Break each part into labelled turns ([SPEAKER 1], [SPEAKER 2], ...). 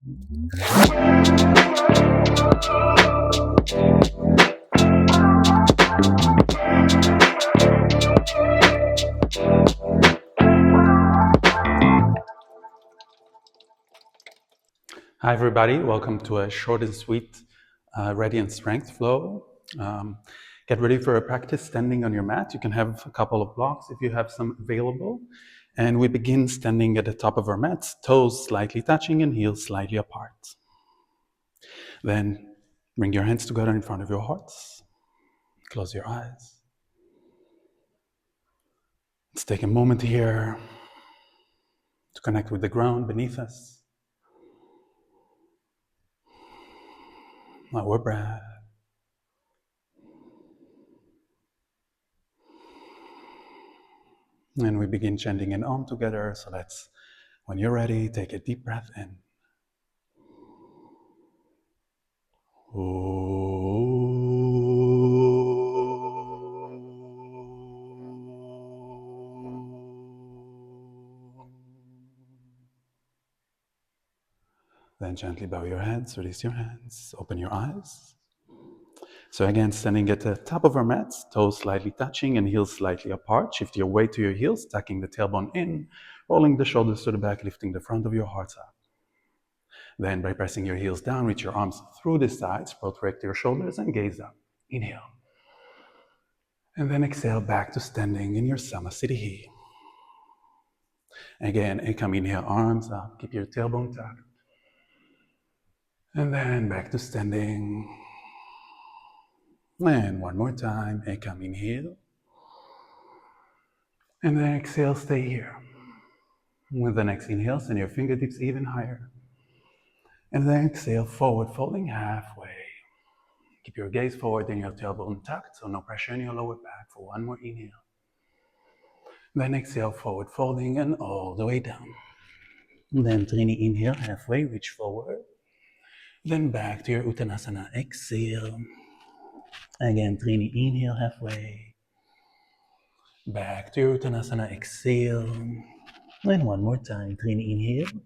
[SPEAKER 1] Hi everybody, welcome to a short and sweet radiant strength flow. Get ready for a practice standing on your mat. You can have a couple of blocks if you have some available. And we begin standing at the top of our mats, toes slightly touching and heels slightly apart. Then bring your hands together in front of your hearts. Close your eyes. Let's take a moment here to connect with the ground beneath us. Our breath. And we begin chanting an Om together. So let's, when you're ready, take a deep breath in. Then gently bow your heads, release your hands, open your eyes. So again, standing at the top of our mats, toes slightly touching and heels slightly apart. Shift your weight to your heels, tucking the tailbone in, rolling the shoulders to the back, lifting the front of your heart up. Then by pressing your heels down, reach your arms through the sides, protect your shoulders and gaze up. Inhale. And then exhale back to standing in your Samasthiti. Again, ekam, inhale, arms up, keep your tailbone tucked. And then back to standing. And one more time, ekam, inhale. And then exhale, stay here. With the next inhale, send your fingertips even higher. And then exhale, forward folding halfway. Keep your gaze forward and your tailbone tucked, so no pressure in your lower back for one more inhale. Then exhale, forward folding and all the way down. Then Trini, inhale, halfway, reach forward. Then back to your Uttanasana, exhale. Again, Trini, inhale, halfway. Back to your Uttanasana, exhale. And one more time, Trini, inhale.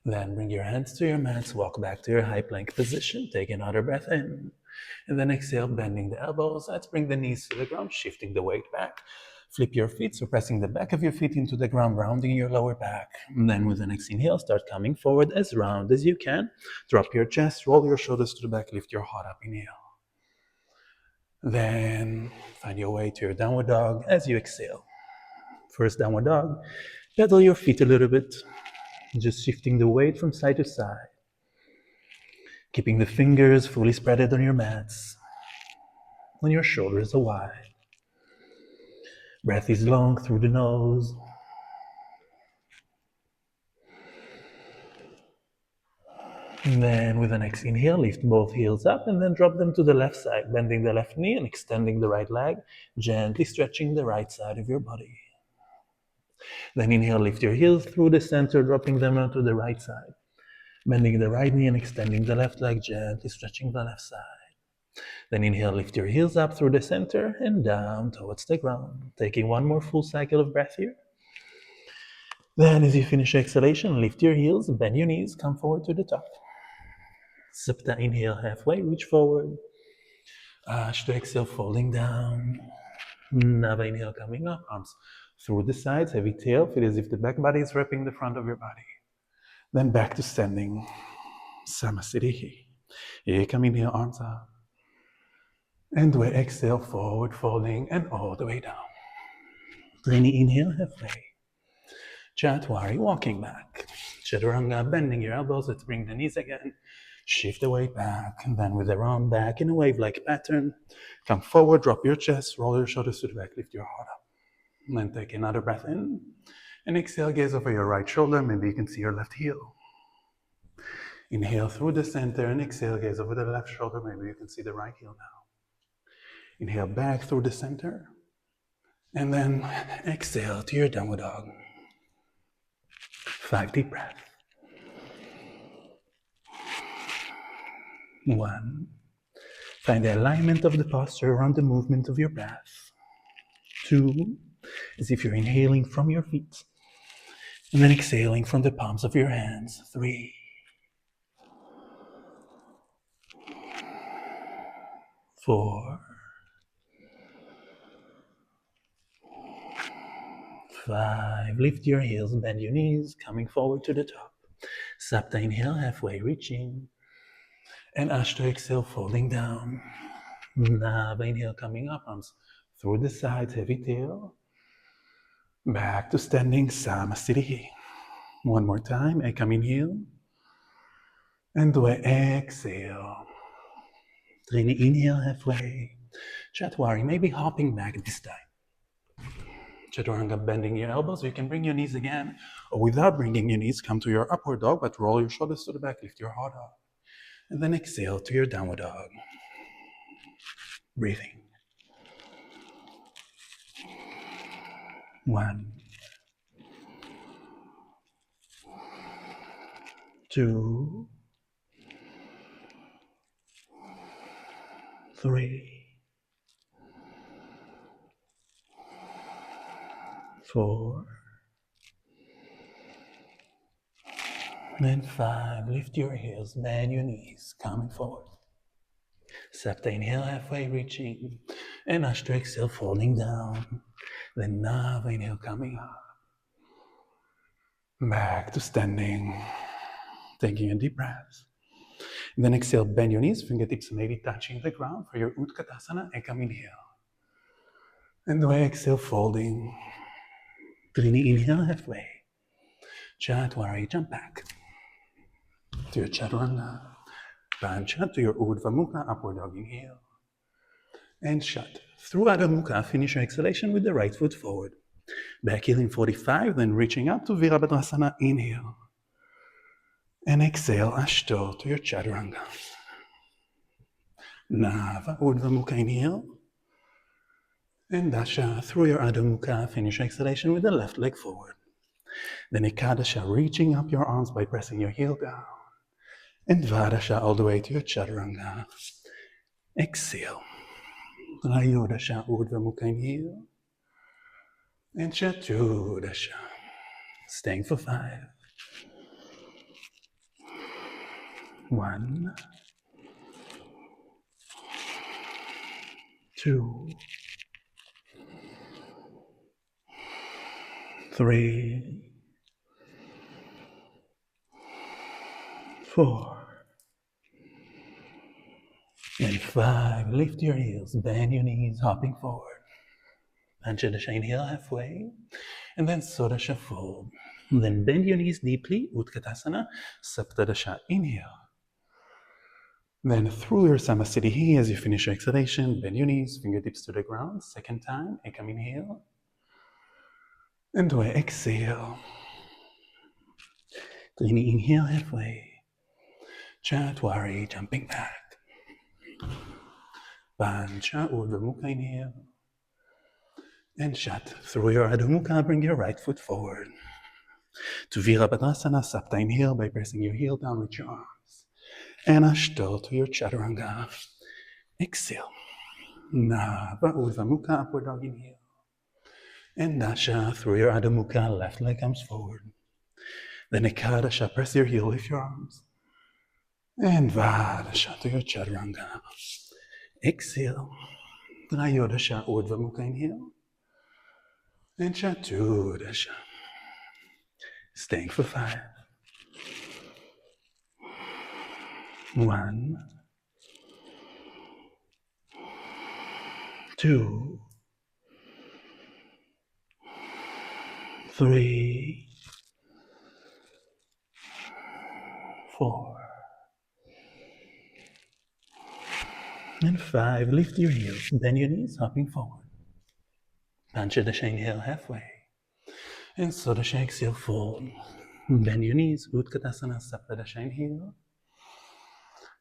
[SPEAKER 1] Then bring your hands to your mats, walk back to your high plank position. Take another breath in. And then exhale, bending the elbows. Let's bring the knees to the ground, shifting the weight back. Flip your feet, so pressing the back of your feet into the ground, rounding your lower back. And then with the next inhale, start coming forward as round as you can. Drop your chest, roll your shoulders to the back, lift your heart up, inhale. Then find your way to your downward dog as you exhale. First downward dog, pedal your feet a little bit, just shifting the weight from side to side. Keeping the fingers fully spread on your mats. And your shoulders are wide. Breath is long through the nose. And then with the next inhale, lift both heels up and then drop them to the left side, bending the left knee and extending the right leg, gently stretching the right side of your body. Then inhale, lift your heels through the center, dropping them onto the right side, bending the right knee and extending the left leg, gently stretching the left side. Then inhale, lift your heels up through the center and down towards the ground. Taking one more full cycle of breath here. Then as you finish exhalation, lift your heels, bend your knees, come forward to the top. Sapta, inhale halfway, reach forward. Ashta, exhale, folding down. Nava, inhale, coming up, arms through the sides, heavy tail, feel as if the back body is wrapping the front of your body. Then back to standing, Samasthiti. Ekam, inhale, arms up. And we exhale, forward folding and all the way down. Trini, inhale, halfway. Chatwari, walking back. Chaturanga, bending your elbows. Let's bring the knees again. Shift the weight back. And then with the arm back in a wave-like pattern, come forward, drop your chest, roll your shoulders to the back, lift your heart up. And then take another breath in. And exhale, gaze over your right shoulder. Maybe you can see your left heel. Inhale through the center and exhale, gaze over the left shoulder. Maybe you can see the right heel now. Inhale back through the center. And then exhale to your downward dog. 5 deep breaths. 1. Find the alignment of the posture around the movement of your breath. 2. As if you're inhaling from your feet. And then exhaling from the palms of your hands. 3. 4, 5. Lift your heels, bend your knees, coming forward to the top. Sapta inhale, halfway reaching. And Ashta exhale, folding down. Nava inhale, coming up, arms through the sides, heavy tail. Back to standing, Samasthiti. One more time, Ekam inhale. And do exhale. Trini inhale, halfway. Chatwari, maybe hopping back this time. Chaturanga, bending your elbows. You can bring your knees again, or without bringing your knees, come to your upward dog, but roll your shoulders to the back, lift your heart up. And then exhale to your downward dog. Breathing. 1, 2, 3, 4, and 5. Lift your heels, bend your knees, coming forward. Sapta inhale, halfway reaching, and Ashta exhale, folding down. Then Nava inhale, coming up. Back to standing, taking a deep breath. And then exhale, bend your knees, fingertips maybe touching the ground for your Utkatasana, Ekam inhale. And the way exhale, folding. Trini inhale, halfway. Chatwari, jump back to your Chaturanga. Pancha to your Urdhva Mukha, upward dog inhale. And shut. Through Adho Mukha, finish your exhalation with the right foot forward. Back heel in 45, then reaching up to Virabhadrasana, inhale. And exhale, Ashto to your Chaturanga. Nava, Urdhva Mukha, inhale. And Dasha, through your Adho Mukha, finish your exhalation with the left leg forward. Then Ekadasha, reaching up your arms by pressing your heel down. And Dvadasha, all the way to your Chaturanga. Exhale. Trayodasha, Urdhva Mukha, inhale. And Chaturdasha. Staying for 5. 1, 2, 3, 4, and 5. Lift your heels, bend your knees, hopping forward. Panchadasha, inhale halfway, and then Sodasha, fold. Then bend your knees deeply, Utkatasana, Saptadasha, inhale. Then through your Samasthiti, as you finish your exhalation, bend your knees, fingertips to the ground. Second time, Ekam inhale. And Dvaya, exhale. Trini, inhale halfway. Chatwari, jumping back. Pancha, Urdhva Mukha, inhale. And shut. Through your Adho Mukha, bring your right foot forward. To Virabhadrasana, Sapta, inhale by pressing your heel down with your arms. And Ashto to your Chaturanga. Exhale. Nava, Urdhva Mukha, upward dog, inhale. And Dasha, through your Adho Mukha, left leg comes forward. Then Ekadasha, press your heel, lift your arms. And Vadasha to your Chaturanga. Exhale. Trayodasha, Urdhva Mukha, inhale. And Chaturdasha. Staying for 5. 1, 2, 3, 4, and 5. Lift your heels, bend your knees, hopping forward. Panchadasha, inhale halfway. And Sodasha, exhale, fold. Bend your knees, Utkatasana, Saptadasha, inhale.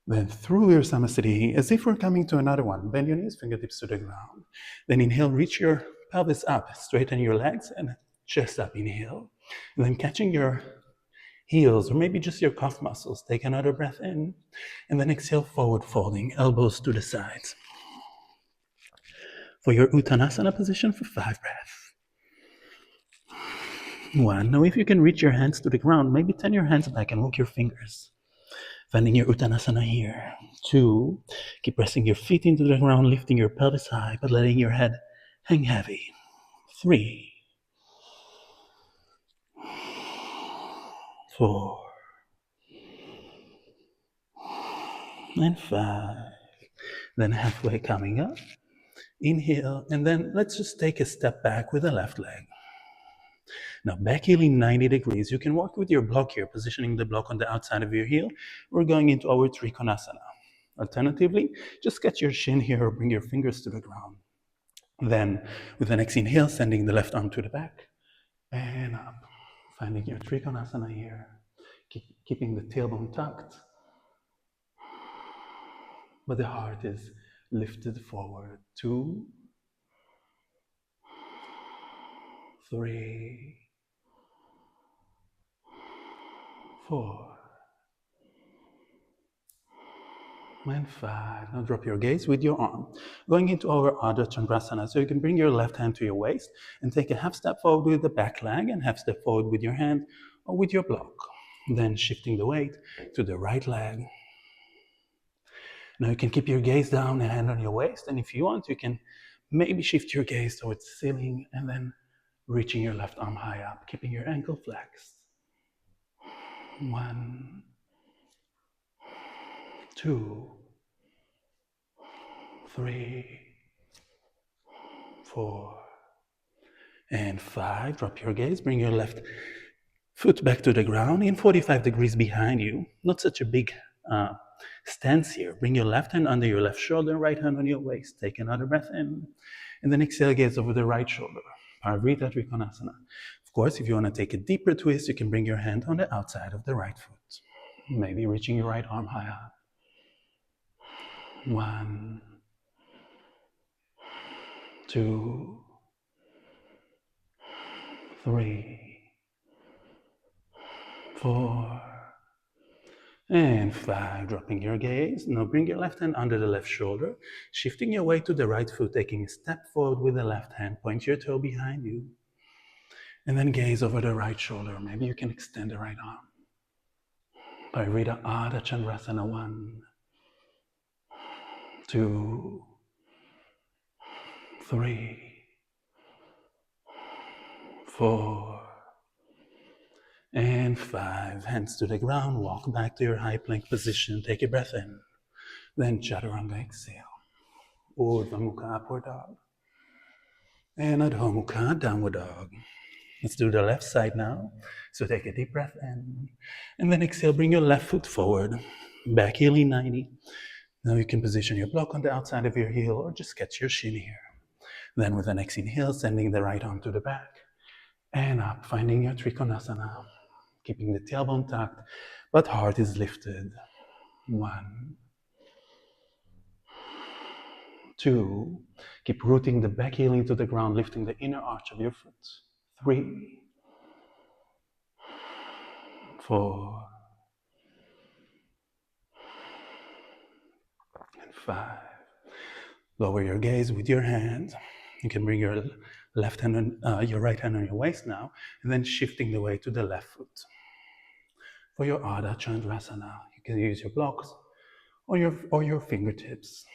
[SPEAKER 1] Then through your Samasthiti, as if we're coming to another one, bend your knees, fingertips to the ground. Then inhale, reach your pelvis up, straighten your legs, and chest up, inhale. And then catching your heels, or maybe just your calf muscles, take another breath in, and then exhale, forward folding, elbows to the sides. For your Uttanasana position for 5 breaths. 1. Now if you can reach your hands to the ground, maybe turn your hands back and walk your fingers. Finding your Uttanasana here. 2, keep pressing your feet into the ground, lifting your pelvis high, but letting your head hang heavy. 3, 4, and 5. Then halfway coming up. Inhale, and then let's just take a step back with the left leg. Now, back heeling 90 degrees. You can walk with your block here, positioning the block on the outside of your heel. We're going into our Trikonasana. Alternatively, just catch your shin here or bring your fingers to the ground. Then, with the next inhale, sending the left arm to the back and up. Finding your Trikonasana here. Keeping the tailbone tucked, but the heart is lifted forward. 2, 3, 4, and 5. Now drop your gaze with your arm. Going into our Ardha Chandrasana. So you can bring your left hand to your waist and take a half step forward with the back leg and half step forward with your hand or with your block. Then shifting the weight to the right leg. Now you can keep your gaze down and hand on your waist. And if you want, you can maybe shift your gaze towards the ceiling and then reaching your left arm high up, keeping your ankle flexed. 1, 2, 3, 4, and 5. Drop your gaze. Bring your left foot back to the ground in 45 degrees behind you. Not such a big stance here. Bring your left hand under your left shoulder, right hand on your waist. Take another breath in. And then exhale, gaze over the right shoulder. Parivrtta Trikonasana. Of course, if you want to take a deeper twist, you can bring your hand on the outside of the right foot. Maybe reaching your right arm high up. 1, 2, 3, 4, and 5. Dropping your gaze. Now bring your left hand under the left shoulder, shifting your weight to the right foot, taking a step forward with the left hand. Point your toe behind you. And then gaze over the right shoulder. Maybe you can extend the right arm. Parivrtta Ardha Chandrasana. 1, 2, 3, 4, and 5. Hands to the ground. Walk back to your high plank position. Take a breath in. Then Chaturanga, exhale. Urdhva Mukha, upward dog. And Adho Mukha, downward dog. Let's do the left side now. So take a deep breath in. And then exhale, bring your left foot forward. Back heeling 90. Now you can position your block on the outside of your heel or just catch your shin here. Then with the next inhale, sending the right arm to the back and up, finding your Trikonasana. Keeping the tailbone tucked, but heart is lifted. 1, 2, keep rooting the back heel into the ground, lifting the inner arch of your foot. 3, 4, and 5. Lower your gaze with your hand. You can bring your left hand on your right hand on your waist now, and then shifting the weight to the left foot. For your Ardha Chandrasana, you can use your blocks or your fingertips,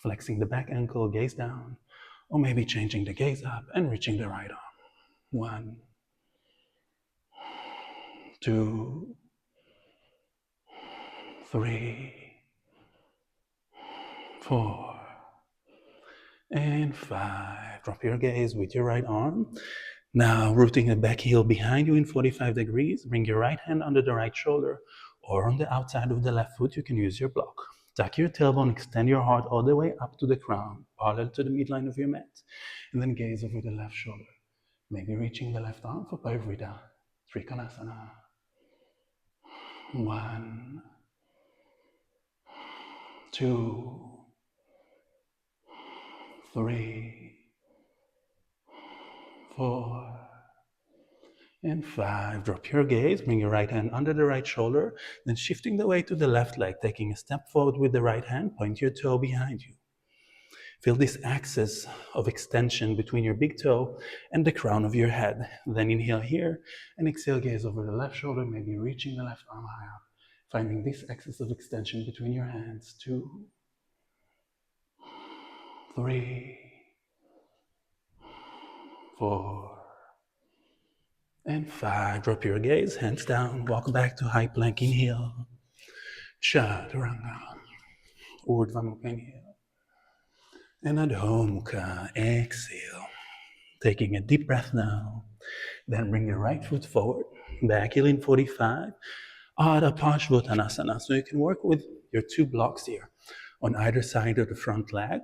[SPEAKER 1] flexing the back ankle, gaze down, or maybe changing the gaze up and reaching the right arm. 1, 2, 3, 4, and 5. Drop your gaze with your right arm. Now, rooting the back heel behind you in 45 degrees, bring your right hand under the right shoulder or on the outside of the left foot. You can use your block. Tuck your tailbone, extend your heart all the way up to the crown, parallel to the midline of your mat, and then gaze over the left shoulder. Maybe reaching the left arm for Parivrtta Trikonasana. 1, 2, 3, 4, and 5. Drop your gaze, bring your right hand under the right shoulder, then shifting the weight to the left leg, taking a step forward with the right hand, point your toe behind you. Feel this axis of extension between your big toe and the crown of your head. Then inhale here and exhale, gaze over the left shoulder, maybe reaching the left arm high up
[SPEAKER 2] Finding this axis of extension between your hands. 2, 3, 4, and 5. Drop your gaze, hands down, walk back to high plank, inhale. Chaturanga, Urdhva Mukha, inhale. And Adho Mukha, exhale. Taking a deep breath now. Then bring your right foot forward, back heel in 45. Adho Parsvottanasana. So you can work with your 2 blocks here on either side of the front leg,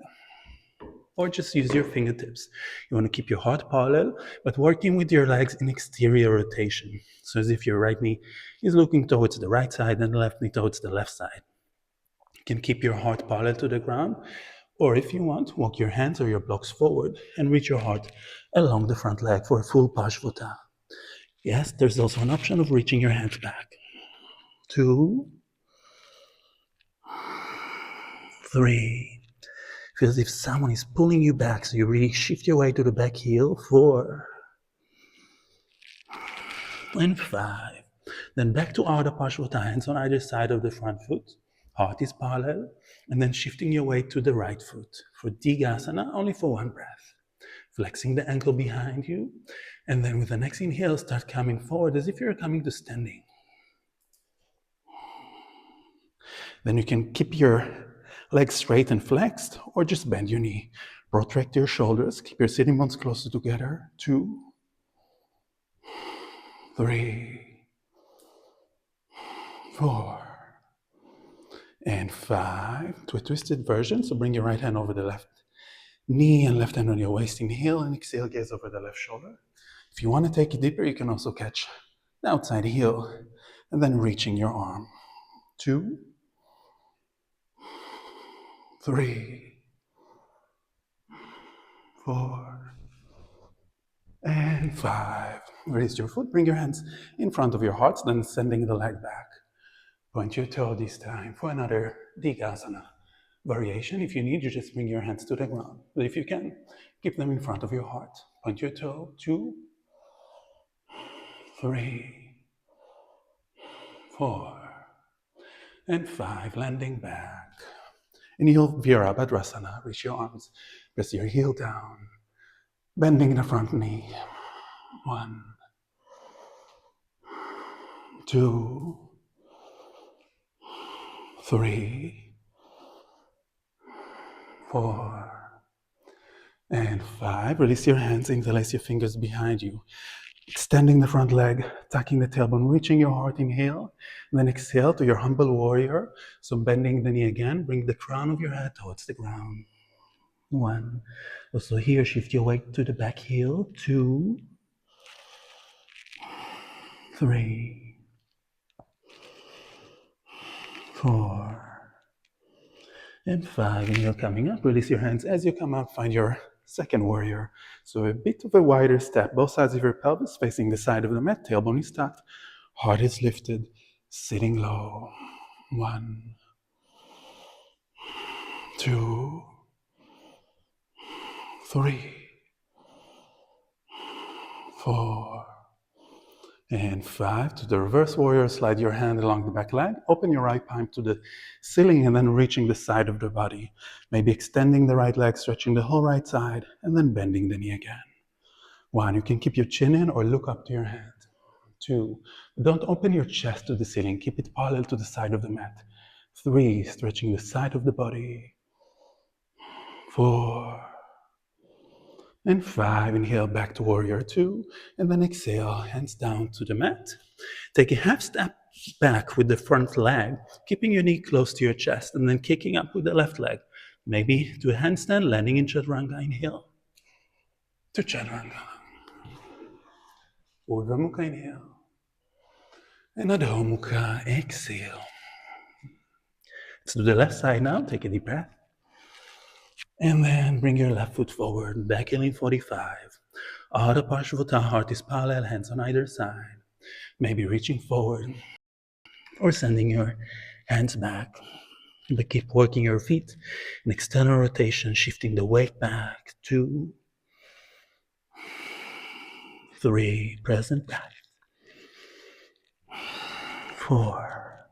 [SPEAKER 2] or just use your fingertips. You want to keep your heart parallel, but working with your legs in exterior rotation. So as if your right knee is looking towards the right side and the left knee towards the left side. You can keep your heart parallel to the ground, or if you want, walk your hands or your blocks forward and reach your heart along the front leg for a full Parsvottanasana. Yes, there's also an option of reaching your hands back. 2, 3. Feel as if someone is pulling you back, so you really shift your weight to the back heel. 4, and 5. Then back to Ardha Parsvottanasana, hands on either side of the front foot. Heart is parallel. And then shifting your weight to the right foot. For Digasana, only for 1 breath. Flexing the ankle behind you. And then with the next inhale, start coming forward as if you're coming to standing. Then you can keep your legs straight and flexed, or just bend your knee. Protract your shoulders, keep your sitting bones closer together. 2, 3, 4, and 5. To a twisted version, so bring your right hand over the left knee and left hand on your waist. Inhale and exhale, gaze over the left shoulder. If you want to take it deeper, you can also catch the outside heel and then reaching your arm. 2, 3, 4, and 5. Raise your foot, bring your hands in front of your heart, then sending the leg back. Point your toe this time for another Digasana variation. If you need, you just bring your hands to the ground. But if you can, keep them in front of your heart. Point your toe. 2, 3, 4, and 5. Landing back. Inhale, Virabhadrasana. Reach your arms. Press your heel down. Bending the front knee. 1, 2, 3, 4, and 5. Release your hands, interlace your fingers behind you. Extending the front leg, tucking the tailbone, reaching your heart, inhale. And then exhale to your humble warrior. So bending the knee again, bring the crown of your head towards the ground. 1. Also here, shift your weight to the back heel. 2, 3, 4, and 5. And you're coming up. Release your hands as you come up. Find your second warrior. So a bit of a wider step. Both sides of your pelvis facing the side of the mat. Tailbone is tucked. Heart is lifted. Sitting low. 1, 2, 3, 4, and 5. To the reverse warrior, slide your hand along the back leg. Open your right palm to the ceiling and then reaching the side of the body. Maybe extending the right leg, stretching the whole right side, and then bending the knee again. 1. You can keep your chin in or look up to your hand. 2. Don't open your chest to the ceiling. Keep it parallel to the side of the mat. 3. Stretching the side of the body. 4, and 5. Inhale back to warrior 2, and then exhale, hands down to the mat. Take a half step back with the front leg, keeping your knee close to your chest, and then kicking up with the left leg. Maybe to a handstand, landing in chaturanga. Inhale to chaturanga. Urdhva Mukha, inhale. And Adho Mukha, exhale. Let's do the left side now. Take a deep breath. And then bring your left foot forward, back heel in 45. Ardha Parsvottanasana, heart is parallel, hands on either side. Maybe reaching forward or sending your hands back. But keep working your feet in external rotation, shifting the weight back. 2, 3, present back. 4,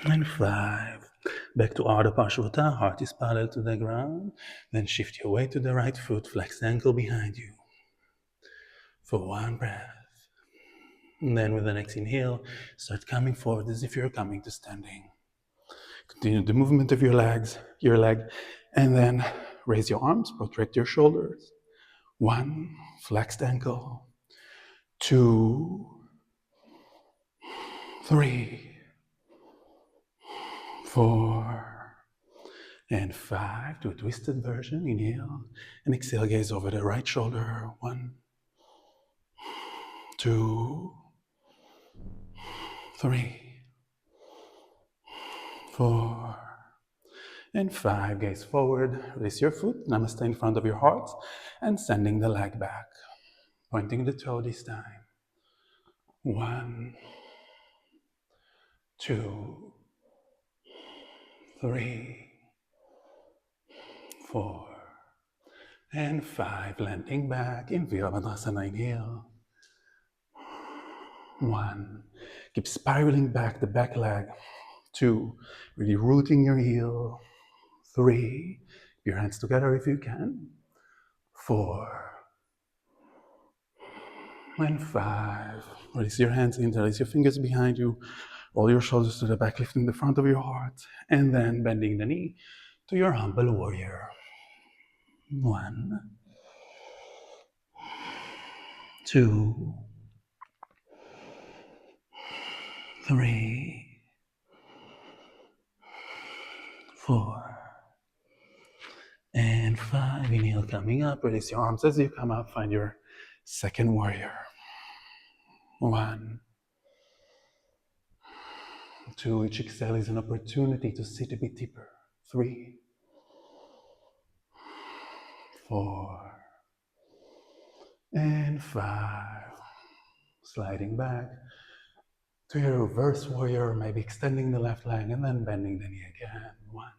[SPEAKER 2] And 5. Back to Ardha Parshavata, heart is parallel to the ground. Then shift your weight to the right foot, flex the ankle behind you for 1 breath. And then with the next inhale, start coming forward as if you're coming to standing. Continue the movement of your leg, and then raise your arms, protract your shoulders. 1, flexed ankle. 2, 3, 4, and 5. Do a twisted version. Inhale and exhale, gaze over the right shoulder. 1, 2, 3, 4, and 5. Gaze forward. Release your foot. Namaste in front of your heart and sending the leg back. Pointing the toe this time. 1, 2, 3, 4, and 5. Landing back in Virabhadrasana. Inhale. 1. Keep spiraling back the back leg. 2. Really rooting your heel. 3. Your hands together if you can. 4. And 5. Release your hands in, release your fingers behind you. Roll your shoulders to the back, lifting the front of your heart. And then bending the knee to your humble warrior. 1, 2, 3, 4, and 5. Inhale, coming up. Release your arms as you come up. Find your second warrior. 1, 2. Each exhale is an opportunity to sit a bit deeper. 3, 4, and 5. Sliding back to your reverse warrior, maybe extending the left leg and then bending the knee again. 1,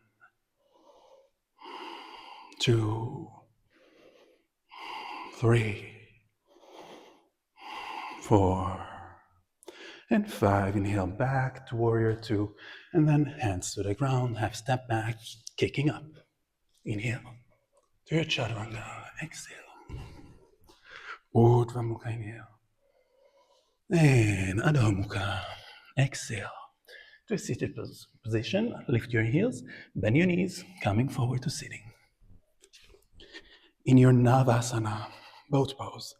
[SPEAKER 2] 2, 3, 4, and 5. Inhale back to warrior 2, and then hands to the ground, half step back, kicking up. Inhale to your chaturanga. Exhale. Urdhva Mukha. Inhale. And Adho Mukha. Exhale. To a seated position, lift your heels, bend your knees, coming forward to sitting. In your Navasana, boat pose.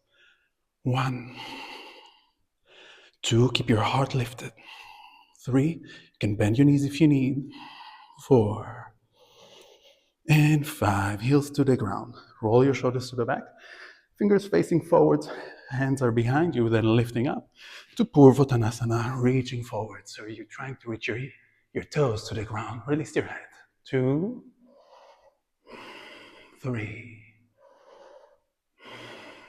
[SPEAKER 2] 1, 2, keep your heart lifted. 3, you can bend your knees if you need. 4, and 5, heels to the ground. Roll your shoulders to the back, fingers facing forward, hands are behind you, then lifting up to Purvottanasana, reaching forward. So you're trying to reach your toes to the ground. Release your head. 2, 3,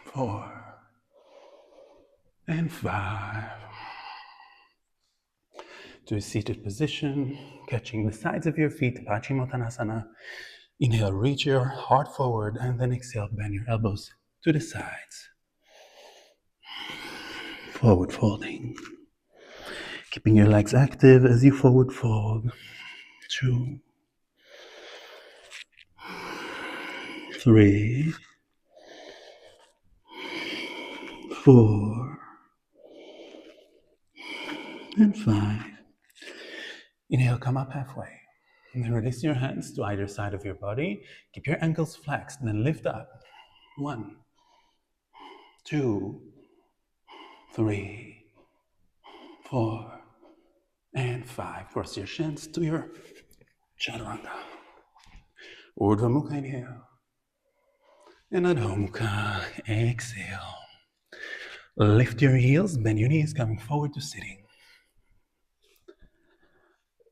[SPEAKER 2] 4, and 5. To a seated position, catching the sides of your feet, Paschimottanasana. Inhale, reach your heart forward, and then exhale, bend your elbows to the sides. Forward folding. Keeping your legs active as you forward fold. 2, 3, 4, and 5. Inhale, come up halfway. And then release your hands to either side of your body. Keep your ankles flexed, and then lift up. 1, 2, 3, 4, and 5. Cross your shins to your chaturanga. Urdhva Mukha. Inhale. And Adho Mukha. Exhale. Lift your heels, bend your knees, coming forward to sitting.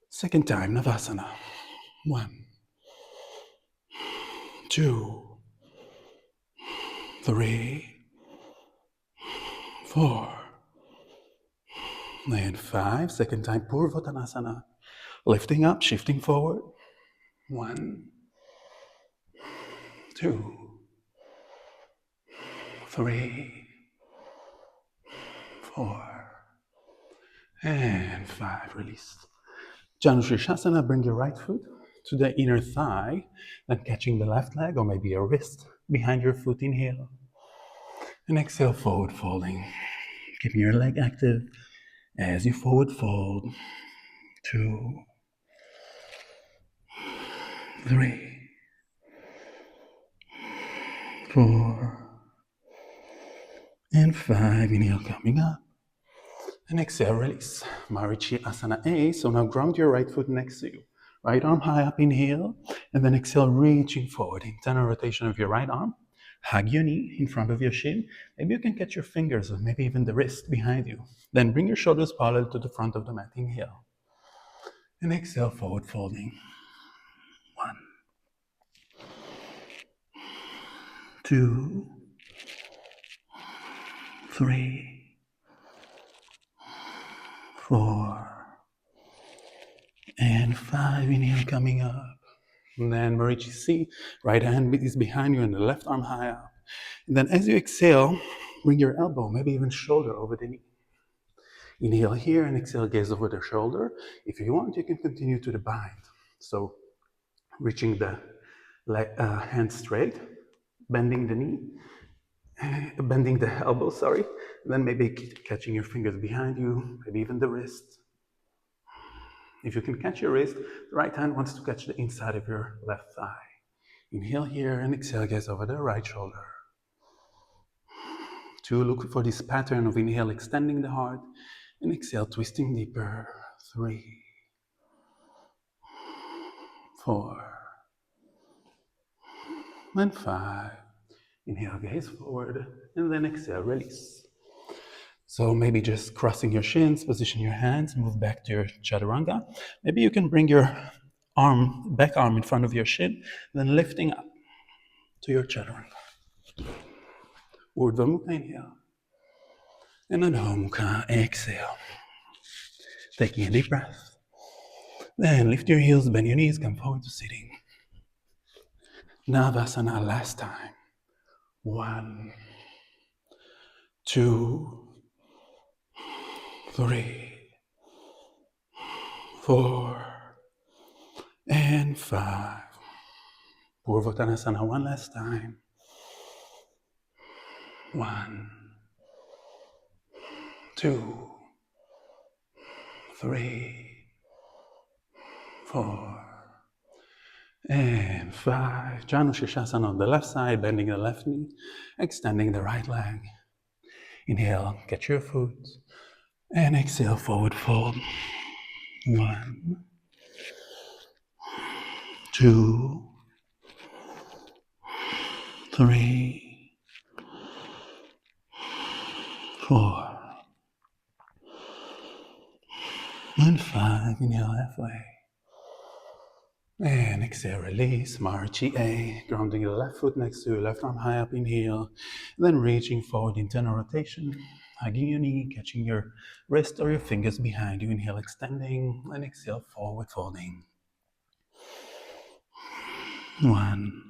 [SPEAKER 2] Second time, Navasana. 1, 2, 3, 4, and 5. Second time, Purvottanasana. Lifting up, shifting forward. 1, 2, 3, 4, and 5. Release. Janushirshasana, bring your right foot to the inner thigh, then catching the left leg or maybe a wrist behind your foot. Inhale. And exhale, forward folding. Keeping your leg active as you forward fold. 2, 3, 4, and 5. Inhale, coming up. And exhale, release. Marichi Asana A. So now ground your right foot next to you. Right arm high up, inhale. And then exhale, reaching forward. Internal rotation of your right arm. Hug your knee in front of your shin. Maybe you can catch your fingers or maybe even the wrist behind you. Then bring your shoulders parallel to the front of the mat. Inhale. And exhale, forward folding. 1, 2, 3, 4, and 5. Inhale, coming up. And then Marichi C, right hand is behind you and the left arm high up. And then as you exhale, bring your elbow, maybe even shoulder over the knee. Inhale here and exhale, gaze over the shoulder. If you want, you can continue to the bind. So reaching the hand straight, bending the knee, bending the elbow, sorry. Then maybe catching your fingers behind you, maybe even the wrist. If you can catch your wrist, the right hand wants to catch the inside of your left thigh. Inhale here and exhale, gaze over the right shoulder. 2, look for this pattern of inhale, extending the heart, and exhale, twisting deeper. 3, 4, and 5. Inhale, gaze forward, and then exhale, release. So maybe just crossing your shins, position your hands, move back to your chaturanga. Maybe you can bring your back arm in front of your shin, then lifting up to your chaturanga. Urdhva Mukha, inhale. And Adho Mukha, exhale. Taking a deep breath. Then lift your heels, bend your knees, come forward to sitting. Navasana, last time. 1, 2, 3, 4, and 5. Purvottanasana, one last time. 1, 2, 3, 4, and 5. Janushirshasana on the left side, bending the left knee, extending the right leg. Inhale, catch your foot, and exhale, forward fold. 1, 2, 3, 4, and 5. Inhale halfway. And exhale, release. Marichi A, grounding the left foot next to your left arm high up, inhale. Then reaching forward, internal rotation, hugging your knee, catching your wrist or your fingers behind you. Inhale, extending, and exhale, forward folding. 1,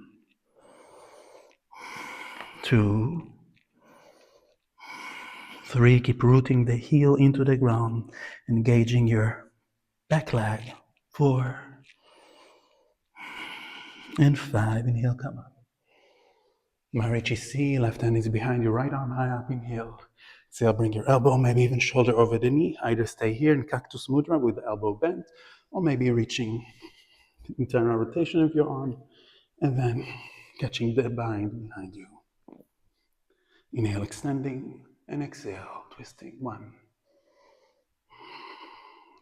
[SPEAKER 2] 2, 3. Keep rooting the heel into the ground, engaging your back leg. 4, and 5. Inhale, come up. Marichi C, left hand is behind your right arm high up, inhale. Exhale, bring your elbow, maybe even shoulder over the knee. Either stay here in cactus mudra with the elbow bent, or maybe reaching internal rotation of your arm, and then catching the bind behind you. Inhale, extending, and exhale, twisting. 1,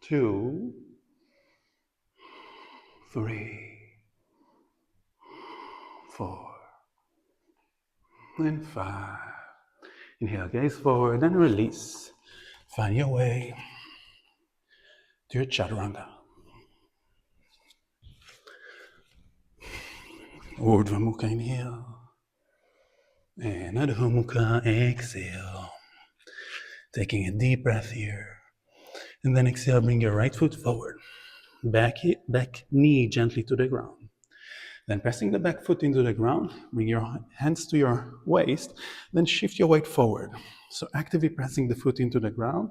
[SPEAKER 2] 2, 3, 4, and 5. Inhale, gaze forward, and release. Find your way to your chaturanga. Urdhva Mukha, inhale. And Adho Mukha, exhale. Taking a deep breath here. And then exhale, bring your right foot forward. Back knee gently to the ground. Then pressing the back foot into the ground, bring your hands to your waist, then shift your weight forward. So actively pressing the foot into the ground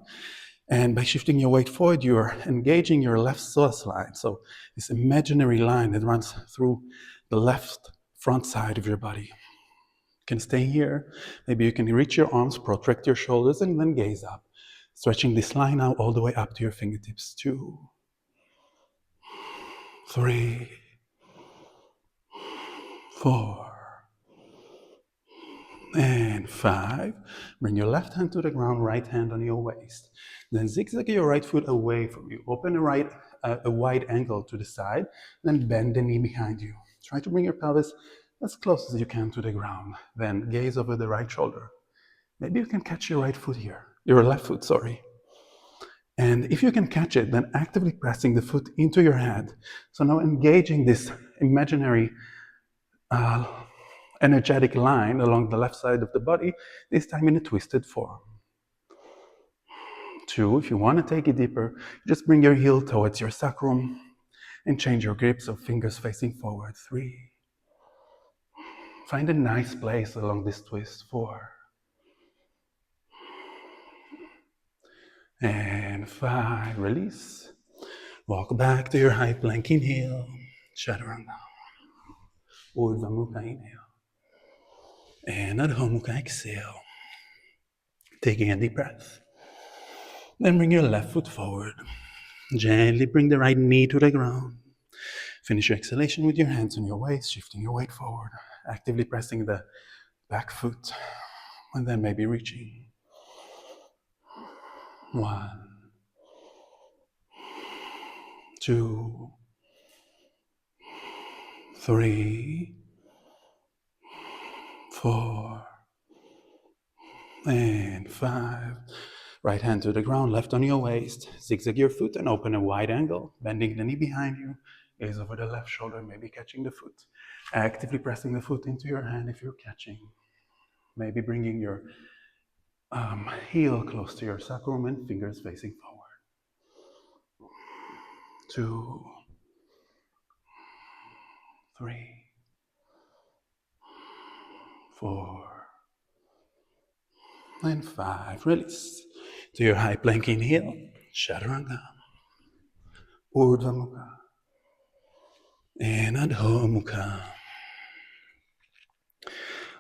[SPEAKER 2] And by shifting your weight forward, you're engaging your left psoas line. So this imaginary line that runs through the left front side of your body. You can stay here. Maybe you can reach your arms, protract your shoulders, and then gaze up. Stretching this line out all the way up to your fingertips. 2, 3, 4, and 5. Bring your left hand to the ground, right hand on your waist. Then zigzag your right foot away from you. Open a wide angle to the side, then bend the knee behind you. Try to bring your pelvis as close as you can to the ground. Then gaze over the right shoulder. Maybe you can catch your right foot here. Your left foot, sorry. And if you can catch it, then actively pressing the foot into your head. So now engaging this imaginary uh, energetic line along the left side of the body, this time in a twisted form. 2, if you want to take it deeper, just bring your heel towards your sacrum and change your grip so fingers facing forward. 3, find a nice place along this twist. 4, and 5, release. Walk back to your high plank, inhale, chaturanga. Urdhva Mukha, inhale. And Adho Mukha, exhale. Taking a deep breath. Then bring your left foot forward. Gently bring the right knee to the ground. Finish your exhalation with your hands on your waist, shifting your weight forward, actively pressing the back foot, and then maybe reaching. 1, 2, 3, 4, and 5. Right hand to the ground, left on your waist. Zigzag your foot and open a wide angle, bending the knee behind you. Gaze over the left shoulder, maybe catching the foot. Actively pressing the foot into your hand if you're catching. Maybe bringing your heel close to your sacrum and fingers facing forward. 2, 3, 4, and 5. Release. To your high plank, inhale, chaturanga, urdhva mukha, and adho mukha.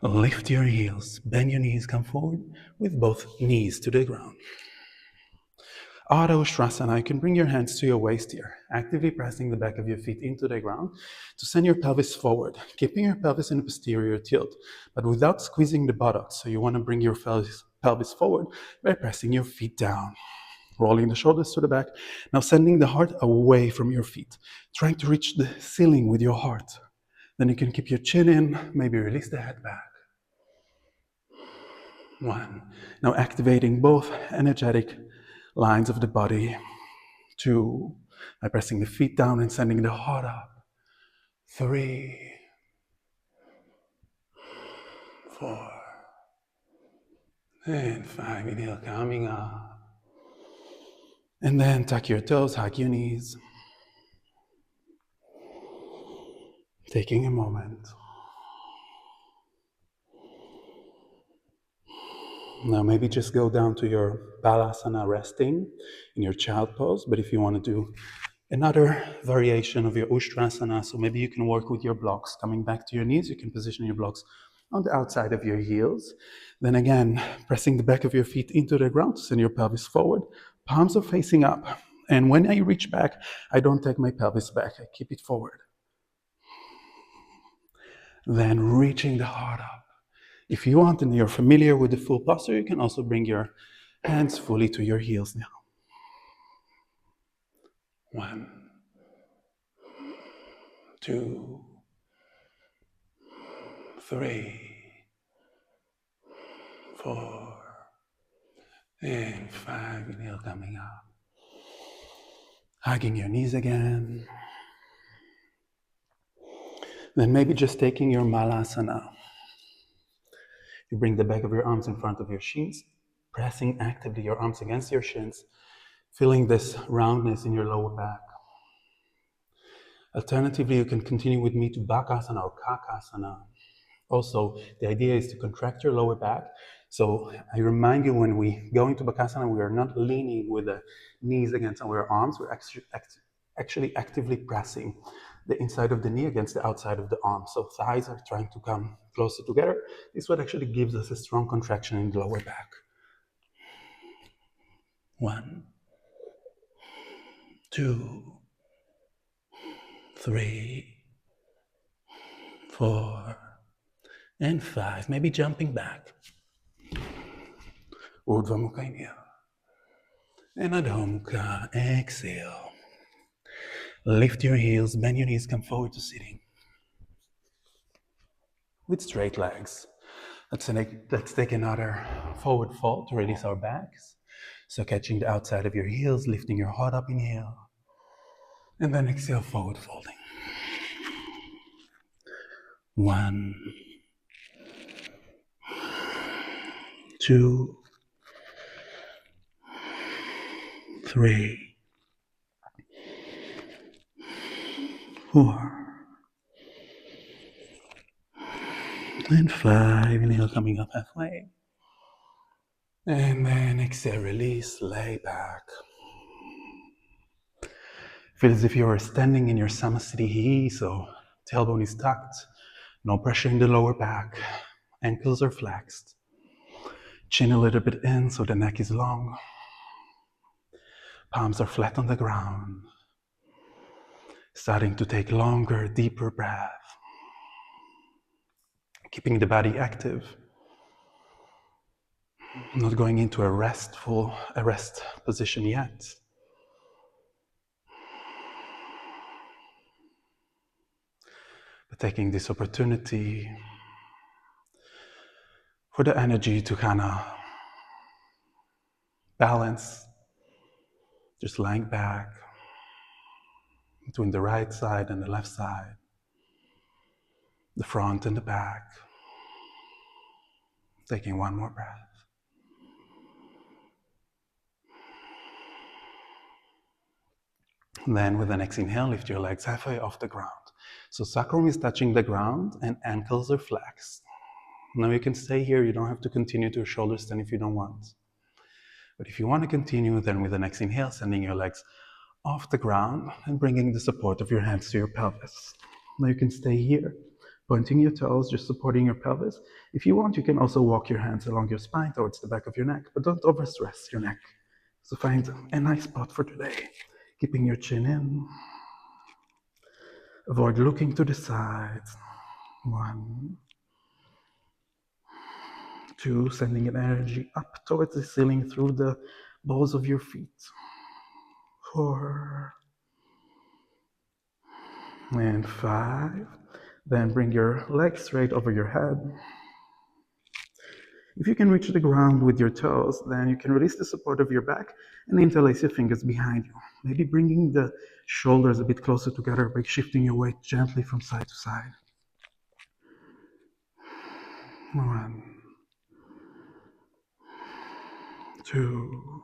[SPEAKER 2] Lift your heels, bend your knees, come forward with both knees to the ground. Ardha Ustrasana, you can bring your hands to your waist here, actively pressing the back of your feet into the ground to send your pelvis forward, keeping your pelvis in a posterior tilt, but without squeezing the buttocks. So you want to bring your pelvis forward by pressing your feet down, rolling the shoulders to the back. Now sending the heart away from your feet, trying to reach the ceiling with your heart. Then you can keep your chin in, maybe release the head back. 1. Now activating both energetic lines of the body. 2, by pressing the feet down and sending the heart up. 3, 4, and 5. Inhale, coming up. And then tuck your toes, hug your knees. Taking a moment. Now maybe just go down to your balasana resting in your child pose, but if you want to do another variation of your ustrasana, so maybe you can work with your blocks coming back to your knees, you can position your blocks on the outside of your heels. Then again, pressing the back of your feet into the ground to send your pelvis forward, palms are facing up. And when I reach back, I don't take my pelvis back, I keep it forward. Then reaching the heart up. If you want and you're familiar with the full posture, you can also bring your hands fully to your heels now. 1, 2, 3, 4, and 5. Inhale, coming up. Hugging your knees again. Then maybe just taking your malasana. You bring the back of your arms in front of your shins, pressing actively your arms against your shins, feeling this roundness in your lower back. Alternatively, you can continue with me to Bakasana or Kakasana. Also, the idea is to contract your lower back, So I remind you, when we go into Bakasana, we are not leaning with the knees against our arms. We're actually actively pressing the inside of the knee against the outside of the arm. So thighs are trying to come closer together. This is what actually gives us a strong contraction in the lower back. 1, 2, 3, 4, and 5. Maybe jumping back. Urdhva Mukha, inhale. And Adho Mukha, exhale. Lift your heels, bend your knees, come forward to sitting with straight legs. Let's take another forward fold to release our backs. So catching the outside of your heels, lifting your heart up, inhale. And then exhale, forward folding. 1, 2, 3, 4, and 5. Inhale, coming up halfway. And then exhale, release, lay back. Feel as if you are standing in your Samasthiti, so tailbone is tucked, no pressure in the lower back, ankles are flexed, chin a little bit in so the neck is long, palms are flat on the ground, starting to take longer, deeper breath, keeping the body active, not going into a rest position yet. But taking this opportunity for the energy to kind of balance, just lying back between the right side and the left side, the front and the back. Taking one more breath. And then with the next inhale, lift your legs halfway off the ground. So sacrum is touching the ground and ankles are flexed. Now you can stay here. You don't have to continue to shoulder stand if you don't want. But if you want to continue, then with the next inhale, sending your legs off the ground and bringing the support of your hands to your pelvis. Now you can stay here, pointing your toes, just supporting your pelvis. If you want, you can also walk your hands along your spine towards the back of your neck, but don't overstress your neck. So find a nice spot for today, keeping your chin in. Avoid looking to the sides. 1, 2, sending an energy up towards the ceiling through the balls of your feet. 4, and 5. Then bring your legs straight over your head. If you can reach the ground with your toes, then you can release the support of your back and interlace your fingers behind you. Maybe bringing the shoulders a bit closer together by shifting your weight gently from side to side. 1, 2,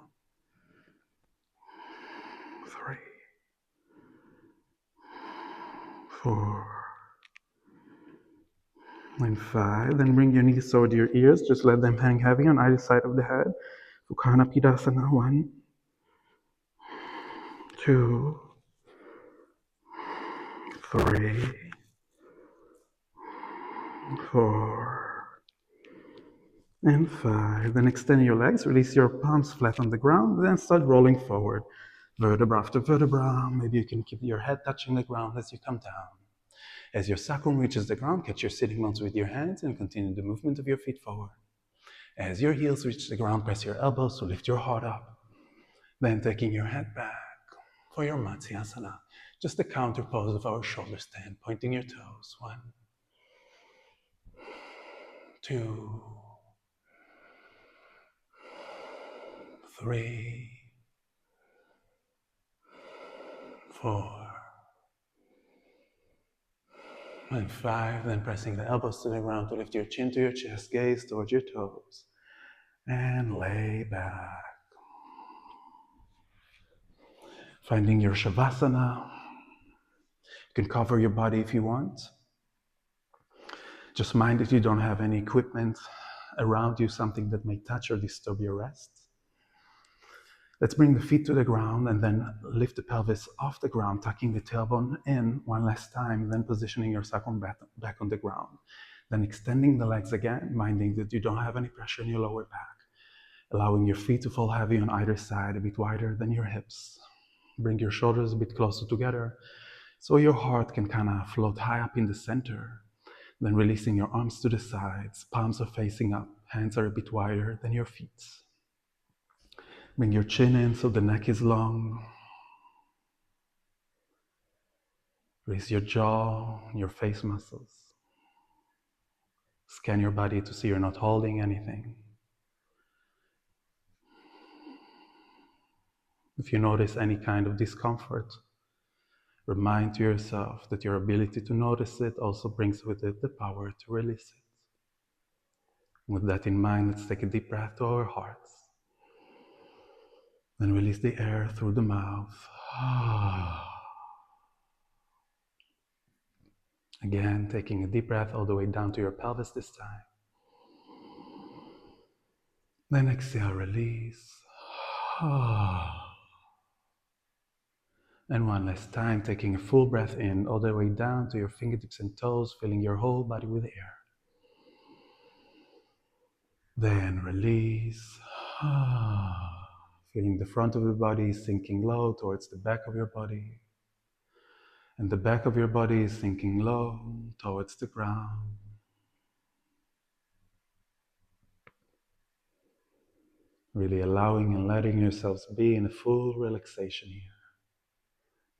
[SPEAKER 2] 3, 4, and 5. Then bring your knees toward your ears. Just let them hang heavy on either side of the head. Ukkana Pidasana. 1, 2, 3, 4, and 5. Then extend your legs. Release your palms flat on the ground. Then start rolling forward, vertebra after vertebra. Maybe you can keep your head touching the ground as you come down. As your sacrum reaches the ground, catch your sitting bones with your hands and continue the movement of your feet forward. As your heels reach the ground, press your elbows to lift your heart up. Then taking your head back for your Matsyasana, just the counter pose of our shoulder stand, pointing your toes. 1, 2, 3, 4, and 5. Then pressing the elbows to the ground to lift your chin to your chest, gaze towards your toes, and lay back. Finding your Shavasana. You can cover your body if you want. Just mind that you don't have any equipment around you something that may touch or disturb your rest. Let's bring the feet to the ground and then lift the pelvis off the ground, tucking the tailbone in one last time, then positioning yourself back on the ground. Then extending the legs again, minding that you don't have any pressure in your lower back, allowing your feet to fall heavy on either side, a bit wider than your hips. Bring your shoulders a bit closer together so your heart can kind of float high up in the center. Then releasing your arms to the sides, palms are facing up, hands are a bit wider than your feet. Bring your chin in so the neck is long. Raise your jaw, your face muscles. Scan your body to see you're not holding anything. If you notice any kind of discomfort, remind to yourself that your ability to notice it also brings with it the power to release it. With that in mind, let's take a deep breath to our hearts. Then release the air through the mouth. Again, taking a deep breath all the way down to your pelvis this time. Then exhale, release. And one last time, taking a full breath in all the way down to your fingertips and toes, filling your whole body with air. Then release. Feeling the front of the body sinking low towards the back of your body. And the back of your body is sinking low towards the ground. Really allowing and letting yourselves be in a full relaxation here.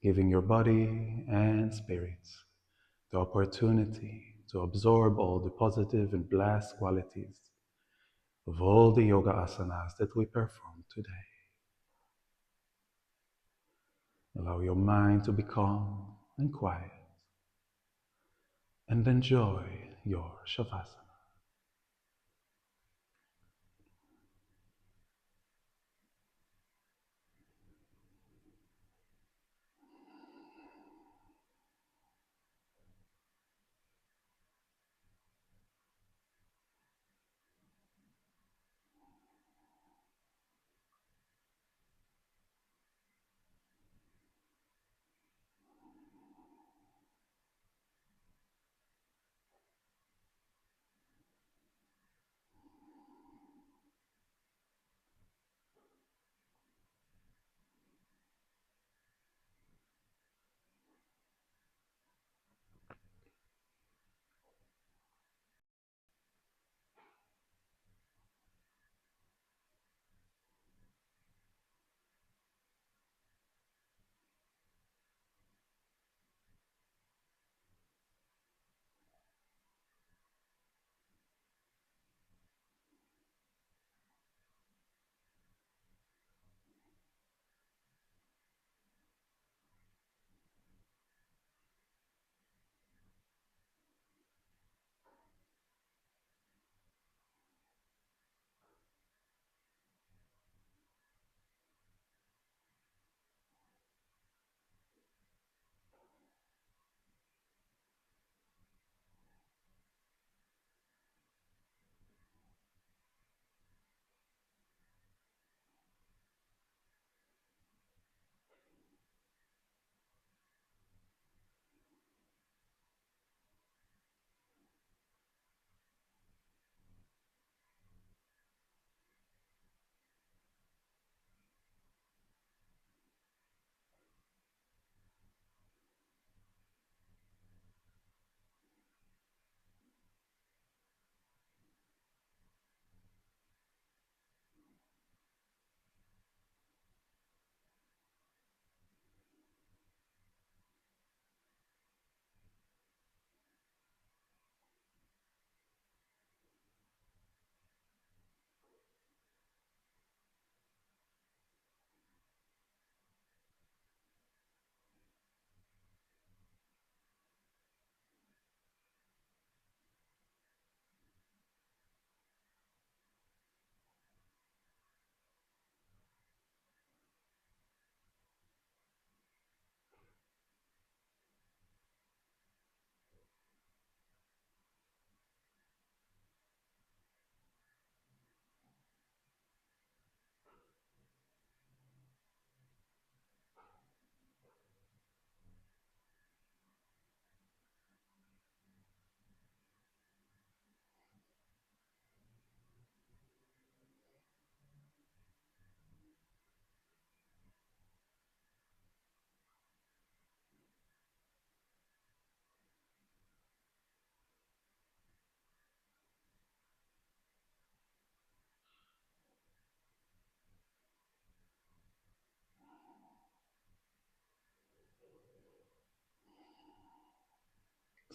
[SPEAKER 2] Giving your body and spirit the opportunity to absorb all the positive and blessed qualities of all the yoga asanas that we perform today. Allow your mind to be calm and quiet and enjoy your shavasana.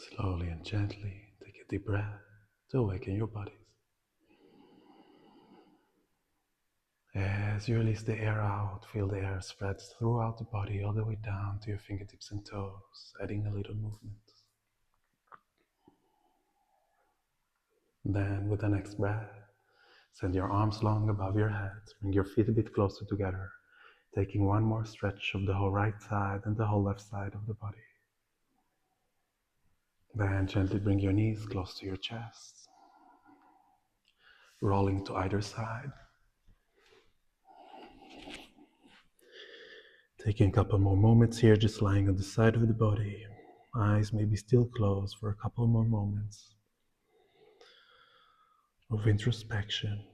[SPEAKER 2] Slowly and gently take a deep breath to awaken your bodies. As you release the air out, feel the air spread throughout the body all the way down to your fingertips and toes, adding a little movement. Then, with the next breath, send your arms long above your head, bring your feet a bit closer together, taking one more stretch of the whole right side and the whole left side of the body. Then gently bring your knees close to your chest, rolling to either side. Taking a couple more moments here, just lying on the side of the body. Eyes may be still closed for a couple more moments of introspection.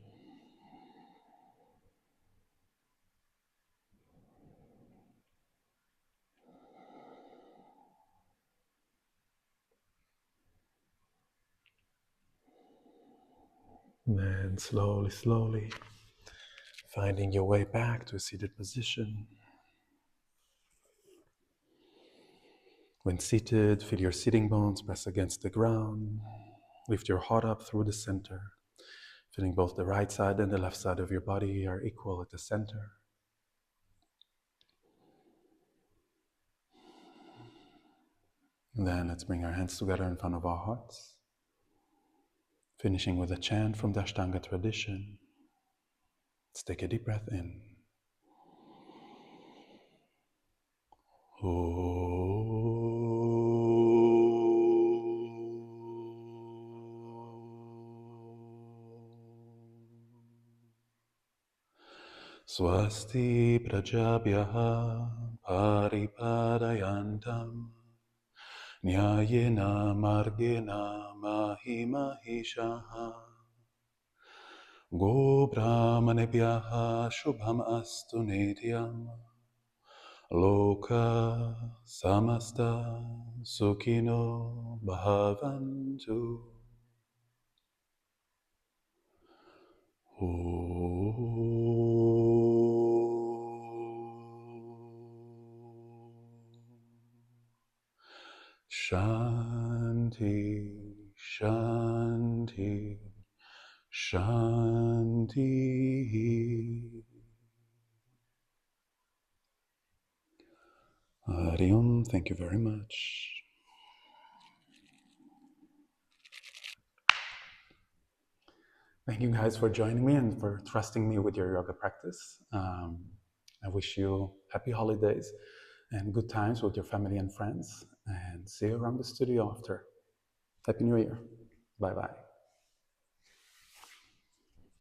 [SPEAKER 2] Then slowly, slowly, finding your way back to a seated position. When seated, feel your sitting bones press against the ground. Lift your heart up through the center, feeling both the right side and the left side of your body are equal at the center. And then let's bring our hands together in front of our hearts, finishing with a chant from the Ashtanga tradition. Let's take a deep breath in. Swasti prajabhyaha paripadayantam nyayena margena mahimahishaha go brahmanebhyaha shubham astu nityam loka samasta sukhino bhavantu. Shanti, Shanti, Shanti. Hari Om, thank you very much. Thank you guys for joining me and for trusting me with your yoga practice. I wish you happy holidays and good times with your family and friends, and see you around the studio after. Happy New Year. Bye bye.